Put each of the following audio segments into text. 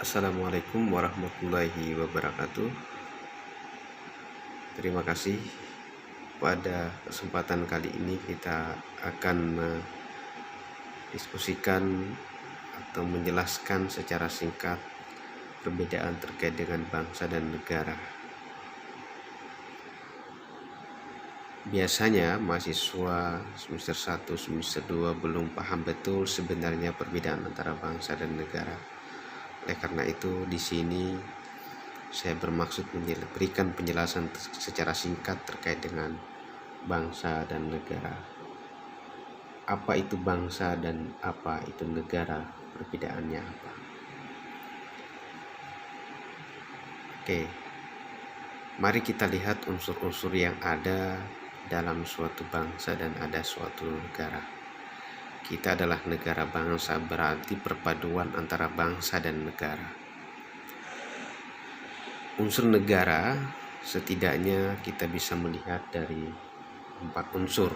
Assalamualaikum warahmatullahi wabarakatuh. Terima kasih. Pada kesempatan kali ini kita akan mendiskusikan atau menjelaskan secara singkat perbedaan terkait dengan bangsa dan negara. Biasanya mahasiswa semester 1, semester 2 belum paham betul sebenarnya perbedaan antara bangsa dan negara. Oleh karena itu di sini saya bermaksud memberikan penjelasan secara singkat terkait dengan bangsa dan negara. Apa itu bangsa dan apa itu negara? Perbedaannya apa? Oke, mari kita lihat unsur-unsur yang ada dalam suatu bangsa dan ada suatu negara. Kita adalah negara bangsa, berarti perpaduan antara bangsa dan negara. Unsur negara setidaknya kita bisa melihat dari 4 unsur.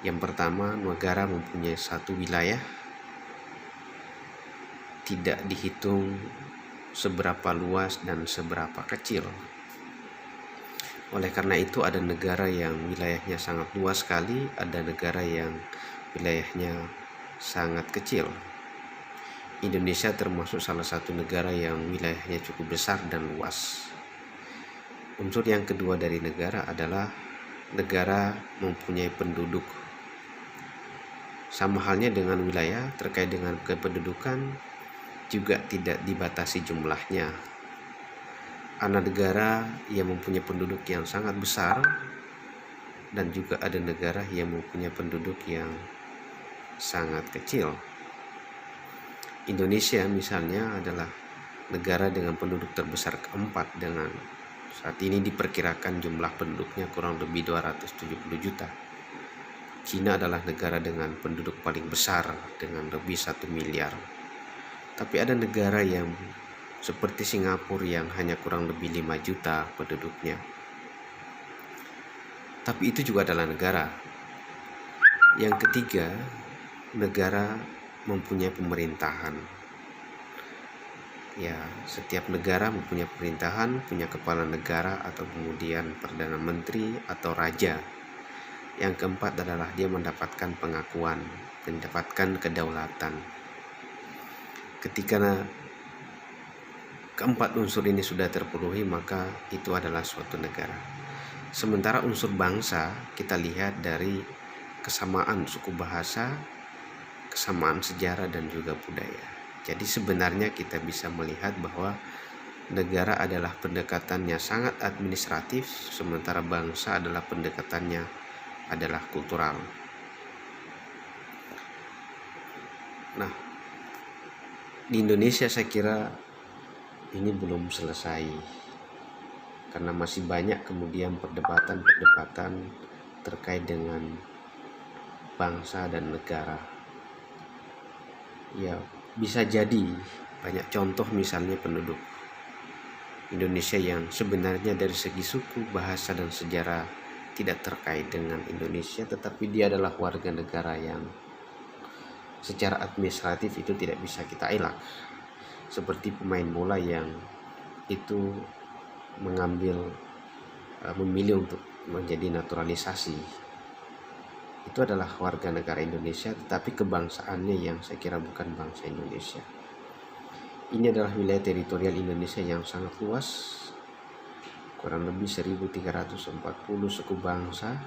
Yang pertama, negara mempunyai satu wilayah, tidak dihitung seberapa luas dan seberapa kecil. Oleh karena itu ada negara yang wilayahnya sangat luas sekali, ada negara yang wilayahnya sangat kecil. Indonesia termasuk salah satu negara yang wilayahnya cukup besar dan luas. Unsur yang kedua dari negara adalah negara mempunyai penduduk. Sama halnya dengan wilayah, terkait dengan kependudukan juga tidak dibatasi jumlahnya. Ada negara yang mempunyai penduduk yang sangat besar dan juga ada negara yang mempunyai penduduk yang sangat kecil. Indonesia misalnya adalah negara dengan penduduk terbesar keempat, dengan saat ini diperkirakan jumlah penduduknya kurang lebih 270 juta. Cina adalah negara dengan penduduk paling besar dengan lebih 1 miliar. Tapi ada negara yang seperti Singapura yang hanya kurang lebih 5 juta penduduknya. Tapi itu juga adalah negara. Yang ketiga, negara mempunyai pemerintahan. Ya, setiap negara mempunyai pemerintahan, punya kepala negara atau kemudian perdana menteri atau raja. Yang keempat adalah dia mendapatkan pengakuan, mendapatkan kedaulatan. Ketika keempat unsur ini sudah terpenuhi, maka itu adalah suatu negara. Sementara unsur bangsa kita lihat dari kesamaan suku bahasa, kesamaan sejarah dan juga budaya. Jadi sebenarnya kita bisa melihat bahwa negara adalah pendekatannya sangat administratif, sementara bangsa adalah pendekatannya adalah kultural. Nah, di Indonesia saya kira ini belum selesai, karena masih banyak kemudian perdebatan terkait dengan bangsa dan negara. Ya, bisa jadi banyak contoh, misalnya penduduk Indonesia yang sebenarnya dari segi suku, bahasa dan sejarah tidak terkait dengan Indonesia, tetapi dia adalah warga negara yang secara administratif itu tidak bisa kita elak. Seperti pemain bola yang itu memilih untuk menjadi naturalisasi. Itu adalah warga negara Indonesia, tetapi kebangsaannya yang saya kira bukan bangsa Indonesia. Ini adalah wilayah teritorial Indonesia yang sangat luas, kurang lebih 1340 suku bangsa,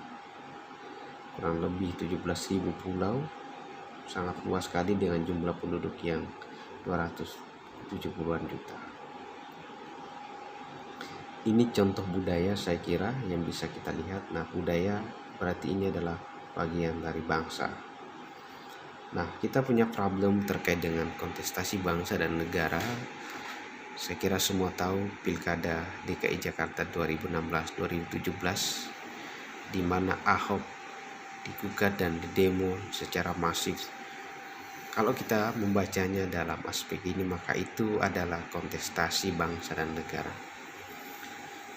kurang lebih 17.000 pulau, sangat luas sekali dengan jumlah penduduk yang 270-an juta. Ini contoh budaya saya kira yang bisa kita lihat. Nah, budaya berarti ini adalah bagian dari bangsa. Nah, kita punya problem terkait dengan kontestasi bangsa dan negara. Saya kira semua tahu Pilkada DKI Jakarta 2016-2017, di mana Ahok digugat dan didemo secara masif. Kalau kita membacanya dalam aspek ini, maka itu adalah kontestasi bangsa dan negara.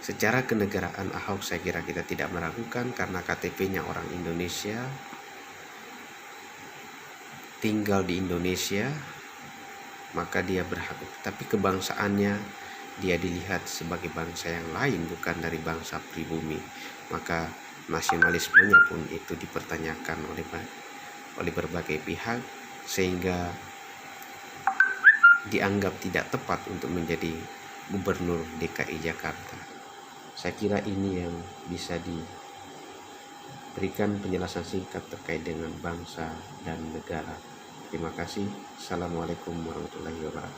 Secara kenegaraan Ahok saya kira kita tidak meragukan, karena KTP-nya orang Indonesia, tinggal di Indonesia, maka dia berhak. Tapi kebangsaannya dia dilihat sebagai bangsa yang lain, bukan dari bangsa pribumi, maka nasionalismenya pun itu dipertanyakan oleh berbagai pihak, sehingga dianggap tidak tepat untuk menjadi gubernur DKI Jakarta. Saya kira ini yang bisa diberikan penjelasan singkat terkait dengan bangsa dan negara. Terima kasih. Assalamualaikum warahmatullahi wabarakatuh.